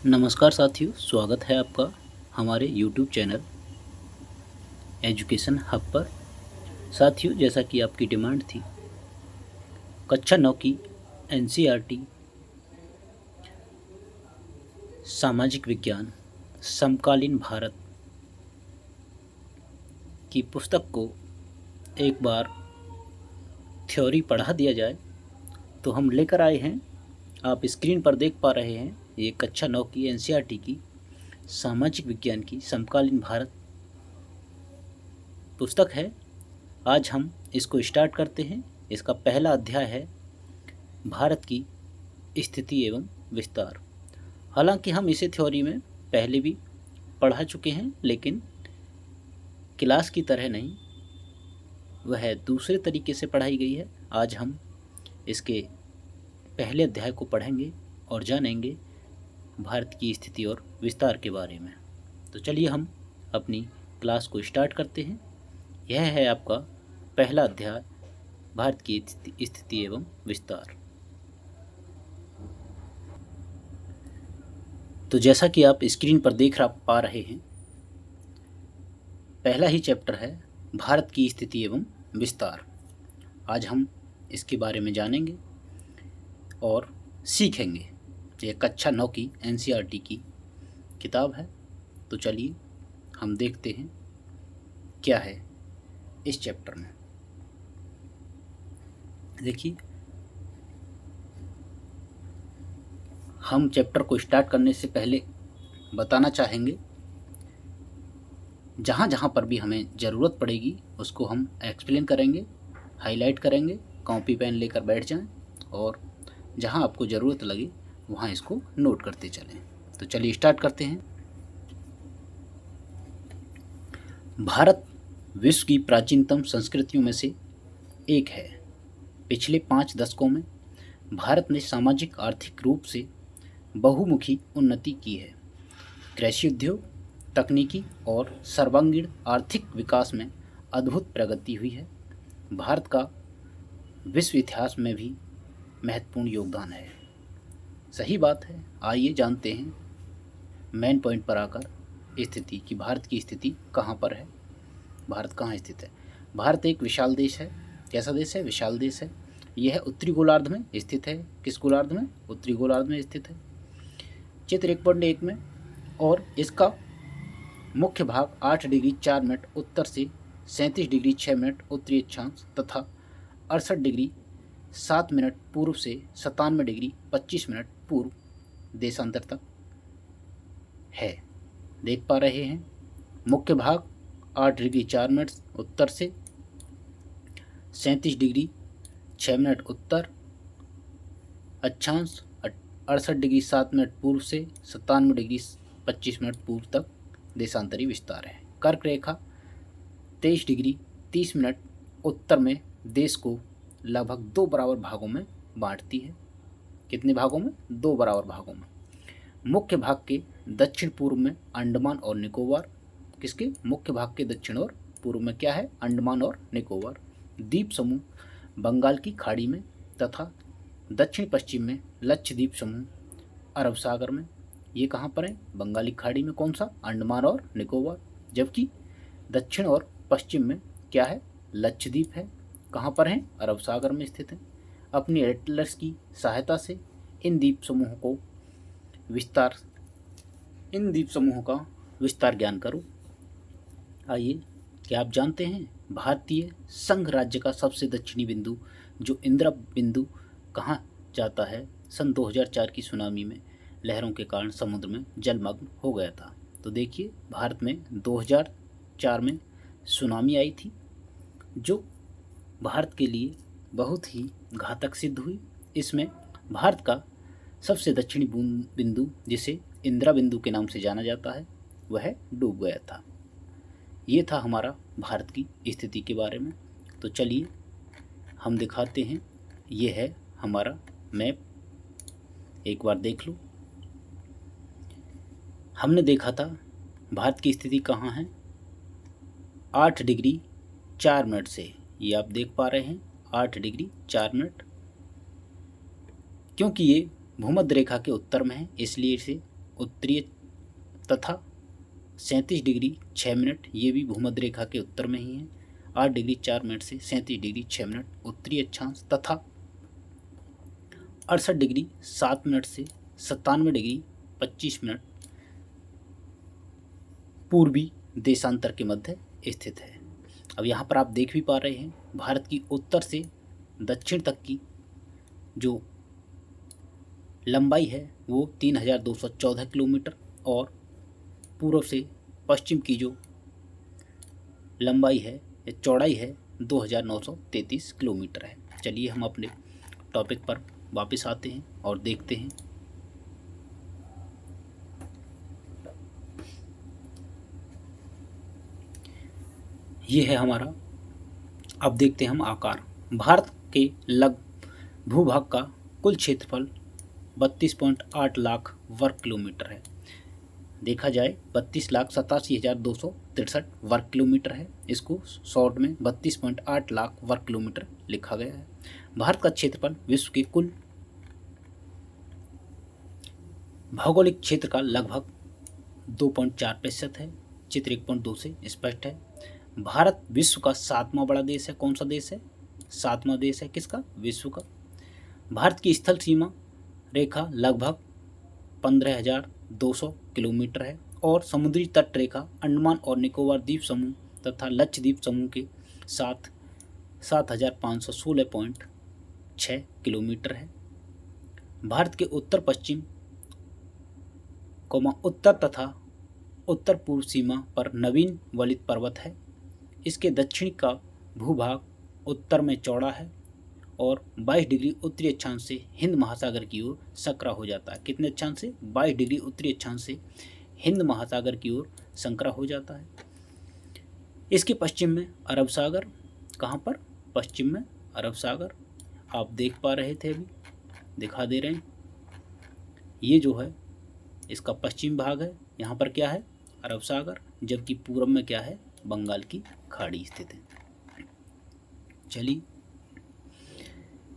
नमस्कार साथियों, स्वागत है आपका हमारे YouTube चैनल एजुकेशन हब पर। साथियों, जैसा कि आपकी डिमांड थी, कक्षा 9 की NCERT सामाजिक विज्ञान समकालीन भारत की पुस्तक को एक बार थ्योरी पढ़ा दिया जाए, तो हम लेकर आए हैं। आप स्क्रीन पर देख पा रहे हैं, ये कक्षा 9 की NCERT की सामाजिक विज्ञान की समकालीन भारत पुस्तक है। आज हम इसको स्टार्ट करते हैं। इसका पहला अध्याय है भारत की स्थिति एवं विस्तार। हालांकि हम इसे थ्योरी में पहले भी पढ़ा चुके हैं, लेकिन क्लास की तरह नहीं, वह दूसरे तरीके से पढ़ाई गई है। आज हम इसके पहले अध्याय को पढ़ेंगे और जानेंगे भारत की स्थिति और विस्तार के बारे में। तो चलिए हम अपनी क्लास को स्टार्ट करते हैं। यह है आपका पहला अध्याय, भारत की स्थिति एवं विस्तार। तो जैसा कि आप स्क्रीन पर देख पा रहे हैं, पहला ही चैप्टर है भारत की स्थिति एवं विस्तार। आज हम इसके बारे में जानेंगे और सीखेंगे। यह कक्षा 9 की NCERT की किताब है। तो चलिए हम देखते हैं क्या है इस चैप्टर में। देखिए, हम चैप्टर को स्टार्ट करने से पहले बताना चाहेंगे, जहाँ जहाँ पर भी हमें ज़रूरत पड़ेगी उसको हम एक्सप्लेन करेंगे, हाईलाइट करेंगे। कॉपी पेन लेकर बैठ जाएं और जहाँ आपको ज़रूरत लगे वहाँ इसको नोट करते चलें। तो चलिए स्टार्ट करते हैं। भारत विश्व की प्राचीनतम संस्कृतियों में से एक है। पिछले 5 दशकों में भारत ने सामाजिक आर्थिक रूप से बहुमुखी उन्नति की है। कृषि उद्योग, तकनीकी और सर्वांगीण आर्थिक विकास में अद्भुत प्रगति हुई है। भारत का विश्व इतिहास में भी महत्वपूर्ण योगदान है। सही बात है। आइए जानते हैं मेन पॉइंट पर आकर स्थिति की भारत की स्थिति कहाँ पर है, भारत कहाँ स्थित है। भारत एक विशाल देश है। कैसा देश है? विशाल देश है। यह उत्तरी गोलार्ध में स्थित है। किस गोलार्ध में? उत्तरी गोलार्ध में स्थित है। चित्र 1.1 में। और इसका मुख्य भाग 8 डिग्री 4 मिनट उत्तर से 37 डिग्री 6 मिनट उत्तरी अक्षांश तथा 68 डिग्री 7 मिनट पूर्व से 97 डिग्री 25 मिनट पूर्व देशांतर तक है। देख पा रहे हैं, मुख्य भाग 8 डिग्री 4 मिनट उत्तर से 37 डिग्री 6 मिनट उत्तर अक्षांश, 68 डिग्री 7 मिनट पूर्व से 97 डिग्री 25 मिनट पूर्व तक देशांतरी विस्तार है। कर्क रेखा 23 डिग्री 30 मिनट उत्तर में देश को लगभग 2 बराबर भागों में बांटती है। कितने भागों में? 2 बराबर भागों में। मुख्य भाग के दक्षिण पूर्व में अंडमान और निकोबार। किसके? मुख्य भाग के दक्षिण और पूर्व में क्या है? अंडमान और निकोबार द्वीप समूह बंगाल की खाड़ी में तथा दक्षिण पश्चिम में लक्षद्वीप समूह अरब सागर में। ये कहाँ पर है? बंगाली खाड़ी में। कौन सा? अंडमान और निकोबार। जबकि दक्षिण और पश्चिम में क्या है? लक्षद्वीप है। कहाँ पर है? अरब सागर में स्थित है। अपनी एटलस की सहायता से इन द्वीप समूहों का विस्तार ज्ञान करो। आइए, क्या आप जानते हैं भारतीय संघ राज्य का सबसे दक्षिणी बिंदु जो इंदिरा बिंदु कहाँ जाता है? सन 2004 की सुनामी में लहरों के कारण समुद्र में जलमग्न हो गया था। तो देखिए, भारत में 2004 में सुनामी आई थी, जो भारत के लिए बहुत ही घातक सिद्ध हुई। इसमें भारत का सबसे दक्षिणी बिंदु, जिसे इंदिरा बिंदु के नाम से जाना जाता है, वह डूब गया था। ये था हमारा भारत की स्थिति के बारे में। तो चलिए हम दिखाते हैं। ये है हमारा मैप, एक बार देख लो। हमने देखा था भारत की स्थिति कहाँ है? 8 डिग्री 4 मिनट से। ये आप देख पा रहे हैं, 8 डिग्री 4 मिनट। क्योंकि ये भूमध्य रेखा के उत्तर में है, इसलिए इसे उत्तरीय तथा 37 डिग्री 6 मिनट ये भी भूमध्य रेखा के उत्तर में ही है। 8 डिग्री 4 मिनट से 37 डिग्री 6 मिनट उत्तरी अक्षांश तथा 68 डिग्री 7 मिनट से 97 डिग्री 25 मिनट पूर्वी देशांतर के मध्य स्थित है। अब यहाँ पर आप देख भी पा रहे हैं भारत की उत्तर से दक्षिण तक की जो लंबाई है वो 3214 किलोमीटर और पूर्व से पश्चिम की जो लंबाई है या चौड़ाई है 2933 किलोमीटर है। चलिए हम अपने टॉपिक पर वापस आते हैं और देखते हैं। ये है हमारा, अब देखते हैं हम आकार। भारत के भूभाग का कुल क्षेत्रफल 32.8 लाख वर्ग किलोमीटर है। देखा जाए 32,87,263 वर्ग किलोमीटर है। इसको शॉर्ट में 32.8 लाख वर्ग किलोमीटर लिखा गया है। भारत का क्षेत्रफल विश्व के कुल भौगोलिक क्षेत्र का लगभग 2.4% है। चित्र 1.2 से स्पष्ट है। भारत विश्व का 7वां बड़ा देश है। कौन सा देश है? 7वां देश है किसका? विश्व का। भारत की स्थल सीमा रेखा लगभग 15,200 किलोमीटर है और समुद्री तट रेखा अंडमान और निकोबार द्वीप समूह तथा लक्षद्वीप समूह के साथ 7,516.6 किलोमीटर है। भारत के उत्तर पश्चिम उत्तर तथा उत्तर पूर्व सीमा पर नवीन वलित पर्वत है। इसके दक्षिण का भूभाग उत्तर में चौड़ा है और 22 डिग्री उत्तरी अक्षांश से हिंद महासागर की ओर संकरा हो जाता है। कितने अक्षांश से? 22 डिग्री उत्तरी अक्षांश से हिंद महासागर की ओर संकरा हो जाता है। इसके पश्चिम में अरब सागर। कहाँ पर? पश्चिम में अरब सागर। आप देख पा रहे थे, अभी दिखा दे रहे हैं। ये जो है इसका पश्चिम भाग है। यहाँ पर क्या है? अरब सागर। जबकि पूर्व में क्या है? बंगाल की खाड़ी स्थित है। चलिए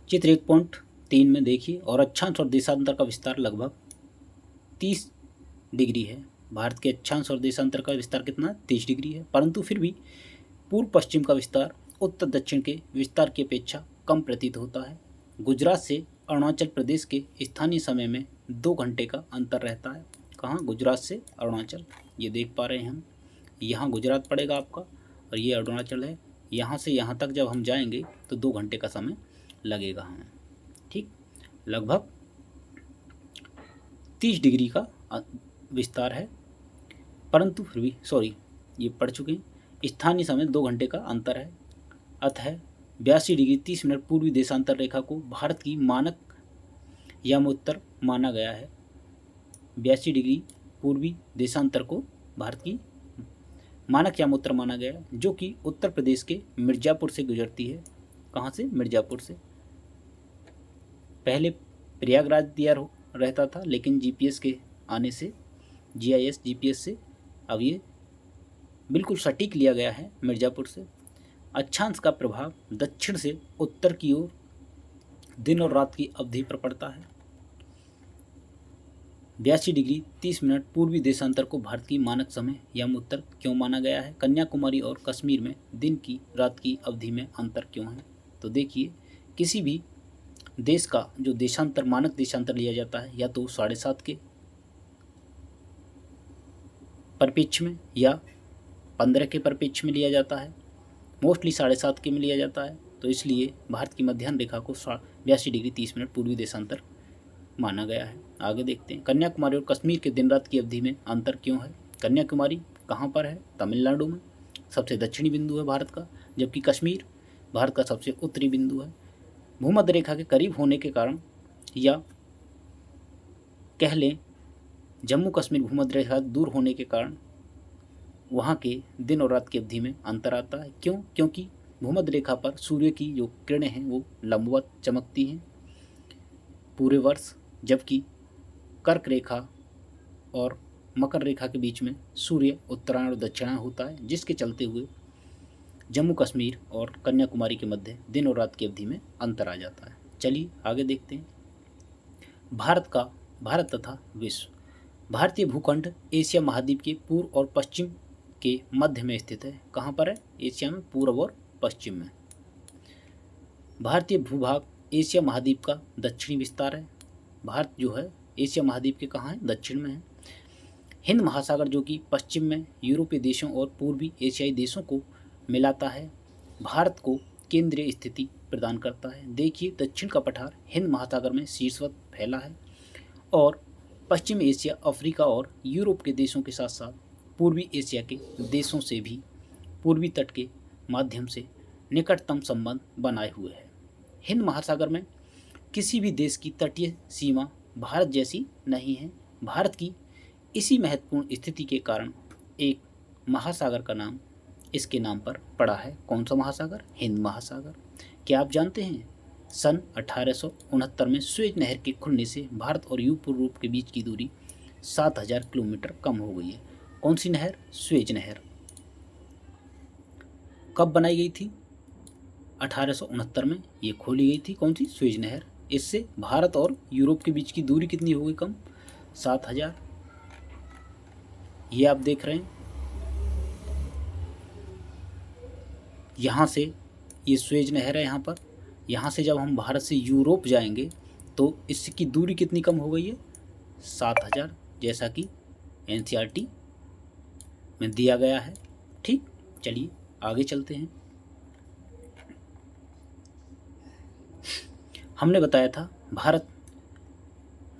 चित्र 1.3 में देखिए। और अक्षांश और देशांतर का विस्तार लगभग 30 डिग्री है। भारत के अक्षांश और देशांतर का विस्तार कितना? 30 डिग्री है। परंतु फिर भी पूर्व पश्चिम का विस्तार उत्तर दक्षिण के विस्तार की अपेक्षा कम प्रतीत होता है। गुजरात से अरुणाचल प्रदेश के स्थानीय समय में 2 घंटे का अंतर रहता है। कहाँ? गुजरात से अरुणाचल। ये देख पा रहे हैं हम। यहाँ गुजरात पड़ेगा आपका और ये अरुणाचल है। यहाँ से यहाँ तक जब हम जाएंगे तो 2 घंटे का समय लगेगा हमें। ठीक, लगभग 30 डिग्री का विस्तार है। परंतु फिर भी ये पढ़ चुके हैं। स्थानीय समय 2 घंटे का अंतर है। अतः 82 डिग्री 30 मिनट पूर्वी देशांतर रेखा को भारत की मानक यामोत्तर माना गया है। 82 डिग्री पूर्वी देशांतर को भारत की मानक यामोत्तर माना गया है, जो कि उत्तर प्रदेश के मिर्ज़ापुर से गुजरती है। कहाँ से? मिर्ज़ापुर से। पहले प्रयागराज दिया रहता था, लेकिन जीपीएस के आने से, जीआईएस जीपीएस से अब ये बिल्कुल सटीक लिया गया है मिर्ज़ापुर से। अक्षांश का प्रभाव दक्षिण से उत्तर की ओर दिन और रात की अवधि पर पड़ता है। 82 डिग्री 30 मिनट पूर्वी देशांतर को भारत की मानक समय यामोत्तर क्यों माना गया है? कन्याकुमारी और कश्मीर में दिन की रात की अवधि में अंतर क्यों है? तो देखिए, किसी भी देश का जो देशांतर, मानक देशांतर लिया जाता है, या तो 7.5 के परिप्रेक्ष्य में या 15 के परिप्रेक्ष्य में लिया जाता है। मोस्टली 7.5 के में लिया जाता है। तो इसलिए भारत की मध्याह्न रेखा को 82 डिग्री 30 मिनट पूर्वी देशांतर माना गया है। आगे देखते हैं। कन्याकुमारी और कश्मीर के दिन रात की अवधि में अंतर क्यों है? कन्याकुमारी कहाँ पर है? तमिलनाडु में, सबसे दक्षिणी बिंदु है भारत का। जबकि कश्मीर भारत का सबसे उत्तरी बिंदु है। भूमध्य रेखा के करीब होने के कारण, या कह लें जम्मू कश्मीर भूमध्य रेखा दूर होने के कारण, वहाँ के दिन और रात की अवधि में अंतर आता है। क्यों? क्योंकि भूमध्य रेखा पर सूर्य की जो किरणें हैं वो लंबवत चमकती हैं पूरे वर्ष, जबकि कर्क रेखा और मकर रेखा के बीच में सूर्य उत्तरायण और दक्षिणायन होता है, जिसके चलते हुए जम्मू कश्मीर और कन्याकुमारी के मध्य दिन और रात की अवधि में अंतर आ जाता है। चलिए आगे देखते हैं। भारत तथा विश्व। भारतीय भूखंड एशिया महाद्वीप के पूर्व और पश्चिम के मध्य में स्थित है। कहाँ पर है? एशिया में पूर्व और पश्चिम में। भारतीय भूभाग एशिया महाद्वीप का दक्षिणी विस्तार है। भारत जो है एशिया महाद्वीप के कहाँ है? दक्षिण में है। हिंद महासागर जो कि पश्चिम में यूरोपीय देशों और पूर्वी एशियाई देशों को मिलाता है, भारत को केंद्रीय स्थिति प्रदान करता है। देखिए दक्षिण का पठार हिंद महासागर में शीर्षवत फैला है और पश्चिम एशिया, अफ्रीका और यूरोप के देशों के साथ साथ पूर्वी एशिया के देशों से भी पूर्वी तट के माध्यम से निकटतम संबंध बनाए हुए है। हिंद महासागर में किसी भी देश की तटीय सीमा भारत जैसी नहीं है। भारत की इसी महत्वपूर्ण स्थिति के कारण एक महासागर का नाम इसके नाम पर पड़ा है। कौन सा महासागर? हिंद महासागर। क्या आप जानते हैं सन 1869 में स्वेज नहर के खुलने से भारत और यूरोप के बीच की दूरी 7000 किलोमीटर कम हो गई है। कौन सी नहर? स्वेज नहर। कब बनाई गई थी? 1869 में ये खोली गई थी। कौन सी? स्वेज नहर। इससे भारत और यूरोप के बीच की दूरी कितनी हो गई कम? 7000। ये आप देख रहे हैं यहाँ से, ये स्वेज नहर है यहाँ पर। यहाँ से जब हम भारत से यूरोप जाएंगे तो इसकी दूरी कितनी कम हो गई है? 7000, जैसा कि एनसीईआरटी में दिया गया है। ठीक, चलिए आगे चलते हैं। हमने बताया था भारत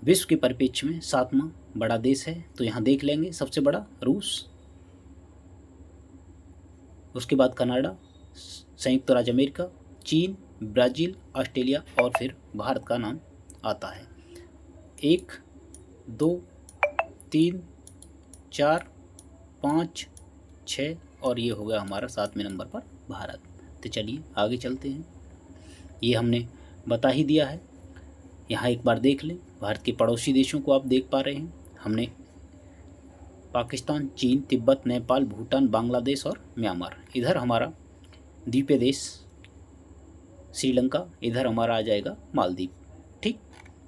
विश्व के परिप्रेक्ष्य में 7वां बड़ा देश है, तो यहाँ देख लेंगे। सबसे बड़ा रूस, उसके बाद कनाडा, संयुक्त राज्य अमेरिका, चीन, ब्राज़ील, ऑस्ट्रेलिया और फिर भारत का नाम आता है। 1, 2, 3, 4, 5, 6 और ये हो गया हमारा 7वें नंबर पर भारत। तो चलिए आगे चलते हैं। ये हमने बता ही दिया है। यहाँ एक बार देख लें, भारत के पड़ोसी देशों को आप देख पा रहे हैं। हमने पाकिस्तान, चीन, तिब्बत, नेपाल, भूटान, बांग्लादेश और म्यांमार। इधर हमारा द्वीपीय देश श्रीलंका, इधर हमारा आ जाएगा मालदीव। ठीक,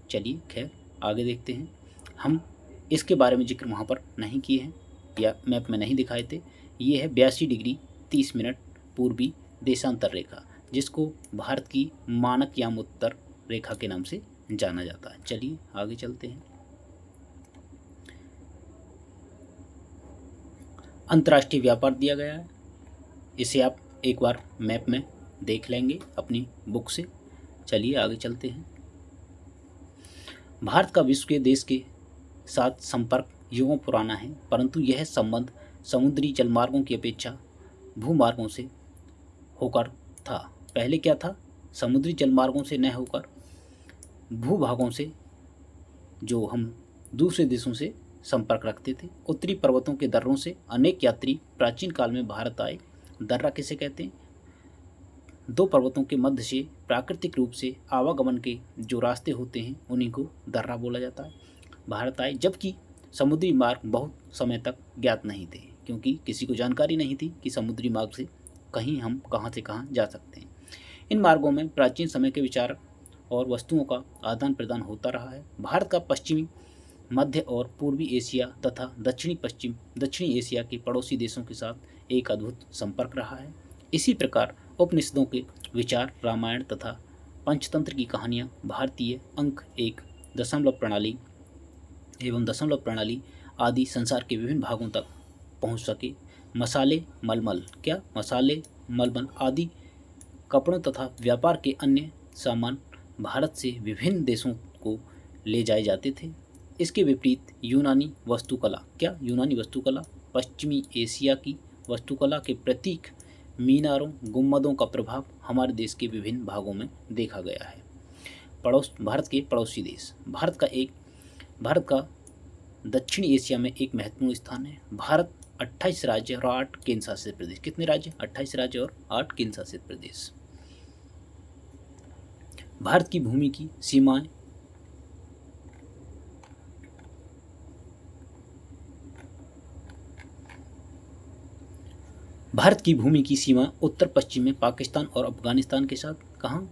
चलिए खैर आगे देखते हैं। हम इसके बारे में जिक्र वहाँ पर नहीं किए हैं या मैप में नहीं दिखाए थे। ये है 82 डिग्री 30 मिनट पूर्वी देशांतर रेखा, जिसको भारत की मानक यामोत्तर रेखा के नाम से जाना जाता है। चलिए आगे चलते हैं। अंतर्राष्ट्रीय व्यापार दिया गया है, इसे आप एक बार मैप में देख लेंगे अपनी बुक से। चलिए आगे चलते हैं। भारत का विश्व के देश के साथ संपर्क युगों पुराना है, परंतु यह संबंध समुद्री जलमार्गों की अपेक्षा भूमार्गों से होकर था। पहले क्या था? समुद्री जलमार्गों से न होकर भूभागों से, जो हम दूसरे देशों से संपर्क रखते थे। उत्तरी पर्वतों के दर्रों से अनेक यात्री प्राचीन काल में भारत आए। दर्रा किसे कहते हैं? दो पर्वतों के मध्य से प्राकृतिक रूप से आवागमन के जो रास्ते होते हैं उन्हीं को दर्रा बोला जाता है। भारत आए, जबकि समुद्री मार्ग बहुत समय तक ज्ञात नहीं थे, क्योंकि किसी को जानकारी नहीं थी कि समुद्री मार्ग से कहीं हम कहाँ से कहाँ जा सकते हैं। इन मार्गों में प्राचीन समय के विचार और वस्तुओं का आदान प्रदान होता रहा है। भारत का पश्चिमी, मध्य और पूर्वी एशिया तथा दक्षिणी एशिया के पड़ोसी देशों के साथ एक अद्भुत संपर्क रहा है। इसी प्रकार उपनिषदों के विचार, रामायण तथा पंचतंत्र की कहानियाँ भारतीय अंक, एक दशमलव प्रणाली एवं दशमलव प्रणाली आदि संसार के विभिन्न भागों तक पहुँच सके। मसाले, मलमल आदि कपड़ों तथा व्यापार के अन्य सामान भारत से विभिन्न देशों को ले जाए जाते थे। इसके विपरीत यूनानी वस्तुकला पश्चिमी एशिया की वास्तुकला के प्रतीक मीनारों, गुम्बदों का प्रभाव हमारे देश के विभिन्न भागों में देखा गया है। भारत के पड़ोसी देश। भारत का दक्षिणी एशिया में एक महत्वपूर्ण स्थान है। भारत 28 राज्य और 8 केंद्र शासित प्रदेश। कितने राज्य? 28 राज्य और 8 केंद्र शासित प्रदेश। भारत की भूमि की सीमाएं उत्तर पश्चिम में पाकिस्तान और अफगानिस्तान के साथ। कहाँ?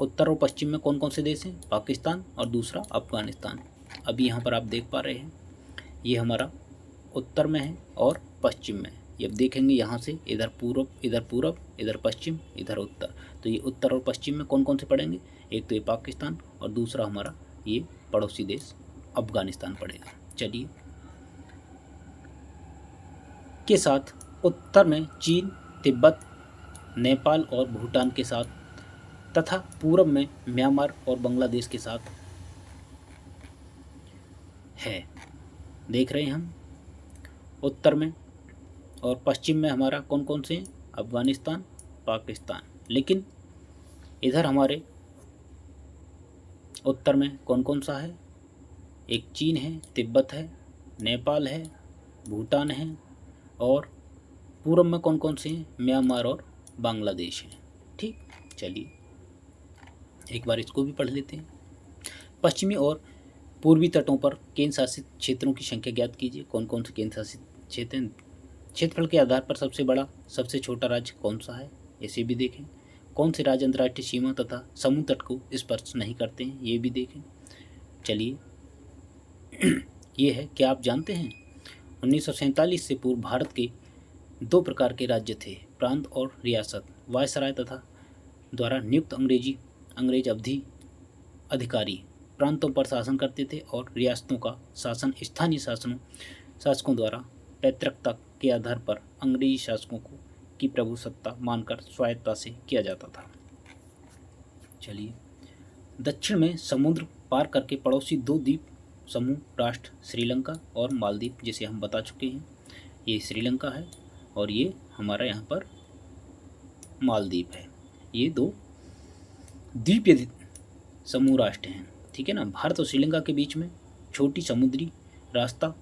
उत्तर और पश्चिम में कौन कौन से देश हैं? पाकिस्तान और दूसरा अफगानिस्तान। अभी यहाँ पर आप देख पा रहे हैं। ये हमारा उत्तर में है और पश्चिम में है। ये अब देखेंगे यहाँ से, इधर पूर्व, इधर पश्चिम, इधर उत्तर। तो ये उत्तर और पश्चिम में कौन कौन से पड़ेंगे? एक तो ये पाकिस्तान और दूसरा हमारा ये पड़ोसी देश अफगानिस्तान पड़ेगा। चलिए, के साथ उत्तर में चीन, तिब्बत, नेपाल और भूटान के साथ तथा पूर्व में म्यांमार और बांग्लादेश के साथ है। देख रहे हैं हम उत्तर में और पश्चिम में हमारा कौन कौन से हैं? अफगानिस्तान, पाकिस्तान। लेकिन इधर हमारे उत्तर में कौन कौन सा है? एक चीन है, तिब्बत है, नेपाल है, भूटान है और पूर्व में कौन कौन से हैं? म्यांमार और बांग्लादेश हैं। ठीक, चलिए एक बार इसको भी पढ़ लेते हैं। पश्चिमी और पूर्वी तटों पर केंद्र शासित क्षेत्रों की संख्या ज्ञात कीजिए। कौन कौन से केंद्र शासित क्षेत्र हैं? क्षेत्रफल के आधार पर सबसे बड़ा, सबसे छोटा राज्य कौन सा है, इसे भी देखें। कौन से राज्य अंतर्राष्ट्रीय सीमा तथा समुद्र तट को स्पर्श नहीं करते हैं, ये भी देखें। चलिए ये है, क्या आप जानते हैं 1947 से पूर्व भारत के दो प्रकार के राज्य थे, प्रांत और रियासत। वायसराय तथा द्वारा नियुक्त अंग्रेज अवधि अधिकारी प्रांतों पर शासन करते थे और रियासतों का शासन स्थानीय शासकों द्वारा पैतृकता के आधार पर अंग्रेजी शासकों की प्रभुसत्ता मानकर स्वायत्तता से किया जाता था। चलिए, दक्षिण में समुद्र पार करके पड़ोसी दो द्वीप समूह राष्ट्र श्रीलंका और मालदीव, जिसे हम बता चुके हैं, ये श्रीलंका है और ये हमारा यहाँ पर मालदीव है। ये दो द्वीपीय समूह राष्ट्र हैं, ठीक है ना। भारत और श्रीलंका के बीच में छोटी समुद्री रास्ता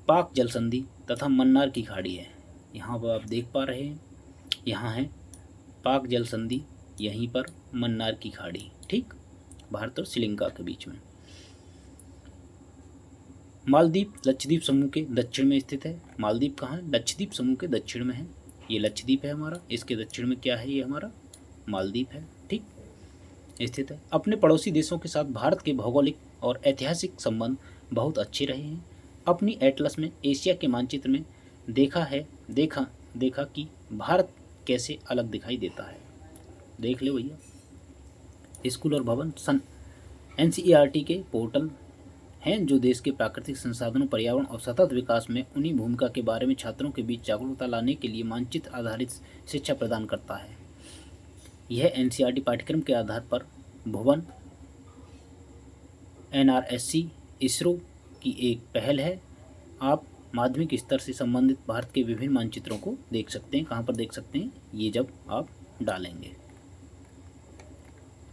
पाक जल संधि तथा मन्नार की खाड़ी है। यहाँ पर आप देख पा रहे हैं, यहाँ है पाक जल संधि, यहीं पर मन्नार की खाड़ी, ठीक, भारत और श्रीलंका के बीच में। मालदीव लक्षद्वीप समूह के दक्षिण में स्थित है। मालदीव कहाँ है? लक्षद्वीप समूह के दक्षिण में है। ये लक्षद्वीप है हमारा, इसके दक्षिण में क्या है? ये हमारा मालदीव है, ठीक, स्थित है। अपने पड़ोसी देशों के साथ भारत के भौगोलिक और ऐतिहासिक संबंध बहुत अच्छे रहे हैं। अपनी एटलस में एशिया के मानचित्र में देखा कि भारत कैसे अलग दिखाई देता है। देख ले भैया, स्कूल और भवन सन NCERT के पोर्टल हैं जो देश के प्राकृतिक संसाधनों, पर्यावरण और सतत विकास में उन्हीं भूमिका के बारे में छात्रों के बीच जागरूकता लाने के लिए मानचित्र आधारित शिक्षा प्रदान करता है। यह NCERT पाठ्यक्रम के आधार पर भुवन, NRSC, इसरो की एक पहल है। आप माध्यमिक स्तर से संबंधित भारत के विभिन्न मानचित्रों को देख सकते हैं। कहाँ पर देख सकते हैं? ये जब आप डालेंगे।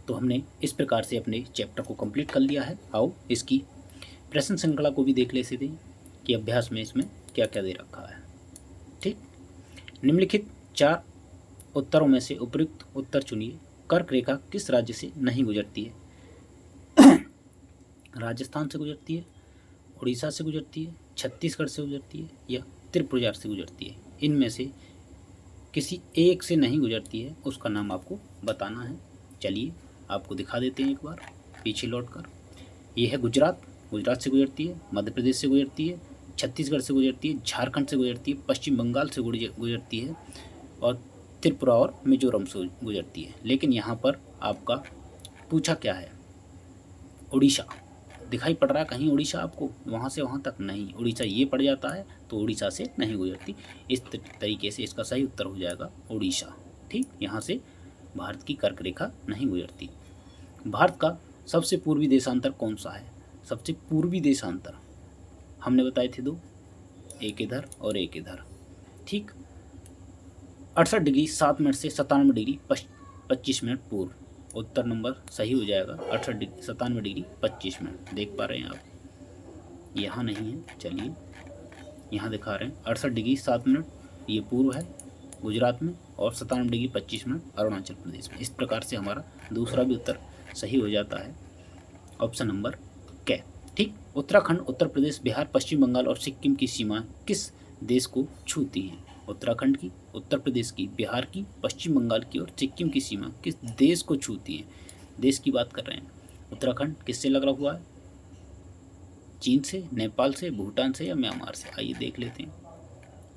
तो हमने इस प्रकार से अपने चैप्टर को कंप्लीट कर लिया है। आओ इसकी प्रश्न श्रृंखला को भी देख ले सीधे कि अभ्यास में इसमें क्या क्या दे रखा है। ठीक, निम्नलिखित 4 उत्तरों में से उपयुक्त उत्तर चुनिए। कर्क रेखा किस राज्य से नहीं गुजरती है? राजस्थान से गुजरती है, उड़ीसा से गुजरती है, छत्तीसगढ़ से गुजरती है या त्रिपुरा से गुजरती है। इनमें से किसी एक से नहीं गुजरती है, उसका नाम आपको बताना है। चलिए आपको दिखा देते हैं एक बार पीछे लौटकर। ये है गुजरात से गुजरती है, मध्य प्रदेश से गुजरती है, छत्तीसगढ़ से गुजरती है, झारखंड से गुजरती है, पश्चिम बंगाल से गुजरती है और त्रिपुरा और मिजोरम से गुजरती है। लेकिन यहाँ पर आपका पूछा क्या है? उड़ीसा दिखाई पड़ रहा है कहीं? उड़ीसा आपको वहाँ से वहाँ तक नहीं, उड़ीसा ये पड़ जाता है तो उड़ीसा से नहीं गुजरती। इस तरीके से इसका सही उत्तर हो जाएगा उड़ीसा। ठीक, यहाँ से भारत की कर्क रेखा नहीं गुजरती। भारत का सबसे पूर्वी देशांतर कौन सा है? सबसे पूर्वी देशांतर हमने बताए थे 2, एक इधर और एक इधर। ठीक, 68 डिग्री 7 मिनट से 97 डिग्री 25 मिनट पूर्व। उत्तर नंबर सही हो जाएगा 98 डिग्री 97 डिग्री 25 मिनट। देख पा रहे हैं आप? यहाँ नहीं है, चलिए यहाँ दिखा रहे हैं 68 डिग्री 7 मिनट, ये पूर्व है गुजरात में, और 97 डिग्री 25 मिनट अरुणाचल प्रदेश में। इस प्रकार से हमारा दूसरा भी उत्तर सही हो जाता है, ऑप्शन नंबर क। ठीक, उत्तराखंड, उत्तर प्रदेश, बिहार, पश्चिम बंगाल और सिक्किम की सीमा किस देश को छूती हैं? उत्तराखंड की, उत्तर प्रदेश की, बिहार की, पश्चिम बंगाल की और सिक्किम की सीमा किस देश को छूती है? देश की बात कर रहे हैं। उत्तराखंड किससे लगा हुआ है? चीन से, नेपाल से, भूटान से या म्यांमार से? आइए देख लेते हैं।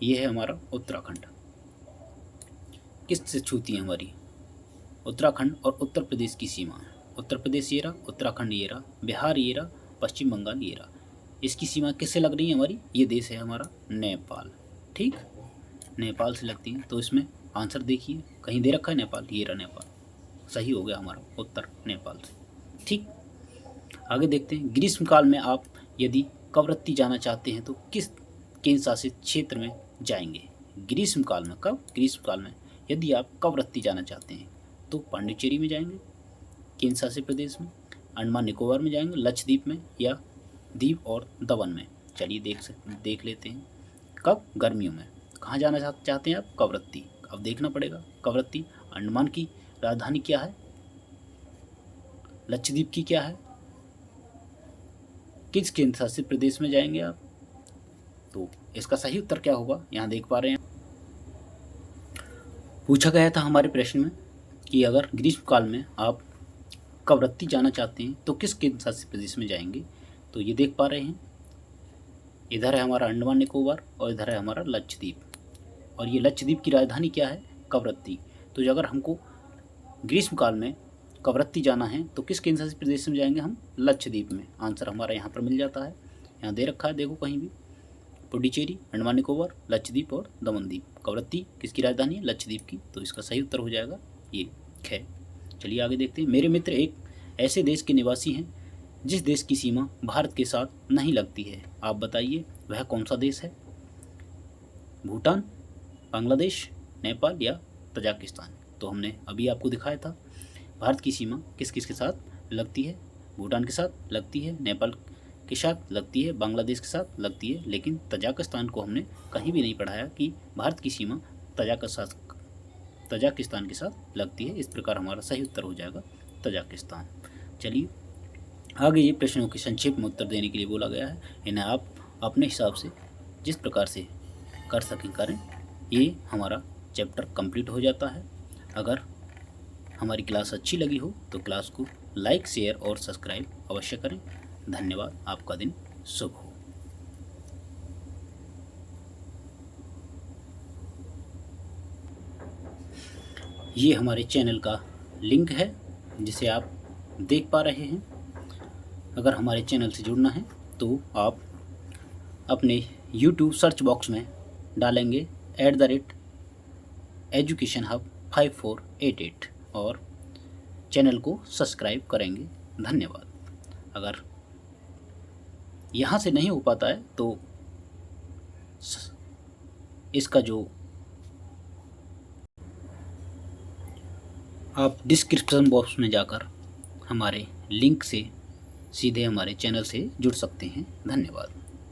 ये है हमारा उत्तराखंड। किससे छूती है हमारी? उत्तराखंड और उत्तर प्रदेश की सीमा है। उत्तर प्रदेश ये रहा, उत्तराखंड ये रहा, बिहार ये रहा, पश्चिम बंगाल ये रहा। इसकी सीमा किससे लग रही है हमारी? ये देश है हमारा नेपाल। ठीक, नेपाल से लगती है। तो इसमें आंसर देखिए, कहीं दे रखा है नेपाल, ये रहा नेपाल। सही हो गया हमारा उत्तर नेपाल से। ठीक, आगे देखते हैं। ग्रीष्मकाल में आप यदि कवरत्ती जाना चाहते हैं तो किस केंद्र शासित क्षेत्र में जाएंगे? ग्रीष्मकाल में, कब? ग्रीष्मकाल में यदि आप कवरत्ती जाना चाहते हैं तो पांडिचेरी में जाएंगे, केंद्र शासित प्रदेश में, अंडमान निकोबार में जाएंगे, लक्षद्वीप में, या दीव और दमन में? चलिए देख लेते हैं। कब? गर्मियों में। कहाँ जाना चाहते हैं आप? कवरत्ती। अब देखना पड़ेगा कवरत्ती अंडमान की राजधानी क्या है, लक्षद्वीप की क्या है, किस केंद्र शासित प्रदेश में जाएंगे आप? तो इसका सही उत्तर क्या होगा? यहाँ देख पा रहे हैं, पूछा गया था हमारे प्रश्न में कि अगर ग्रीष्मकाल में आप कवरत्ती जाना चाहते हैं तो किस केंद्र शासित प्रदेश में जाएंगे? तो ये देख पा रहे हैं, इधर है हमारा अंडमान निकोबार और इधर है हमारा लक्षद्वीप, और ये लक्षद्वीप की राजधानी क्या है? कवरत्ती। तो अगर हमको ग्रीष्मकाल में कवरत्ती जाना है तो किस केंद्र शासित प्रदेश में जाएंगे हम? लक्षद्वीप में। आंसर हमारा यहाँ पर मिल जाता है, यहाँ दे रखा है, देखो कहीं भी, पुडुचेरी, अंडमान निकोबार, लक्षद्वीप और दमनदीप। कवरत्ती किसकी राजधानी है? लक्षद्वीप की। तो इसका सही उत्तर हो जाएगा ये ख। चलिए आगे देखते हैं। मेरे मित्र एक ऐसे देश के निवासी हैं जिस देश की सीमा भारत के साथ नहीं लगती है। आप बताइए वह कौन सा देश है? भूटान, बांग्लादेश, नेपाल या तजाकिस्तान? तो हमने अभी आपको दिखाया था भारत की सीमा किस किस के साथ लगती है। भूटान के साथ लगती है, नेपाल के साथ लगती है, बांग्लादेश के साथ लगती है, लेकिन तजाकिस्तान को हमने कहीं भी नहीं पढ़ाया कि भारत की सीमा तजाकिस्तान के साथ लगती है। इस प्रकार हमारा सही उत्तर हो जाएगा तजाकिस्तान। चलिए आगे ये प्रश्नों के संक्षेप में उत्तर देने के लिए बोला गया है, इन्हें आप अपने हिसाब से जिस प्रकार से कर सकें करें। ये हमारा चैप्टर कंप्लीट हो जाता है। अगर हमारी क्लास अच्छी लगी हो तो क्लास को लाइक, शेयर और सब्सक्राइब अवश्य करें। धन्यवाद। आपका दिन शुभ हो। ये हमारे चैनल का लिंक है जिसे आप देख पा रहे हैं। अगर हमारे चैनल से जुड़ना है तो आप अपने YouTube सर्च बॉक्स में डालेंगे @education hub 5488 और चैनल को सब्सक्राइब करेंगे। धन्यवाद। अगर यहाँ से नहीं हो पाता है तो इसका जो आप डिस्क्रिप्शन बॉक्स में जाकर हमारे लिंक से सीधे हमारे चैनल से जुड़ सकते हैं। धन्यवाद।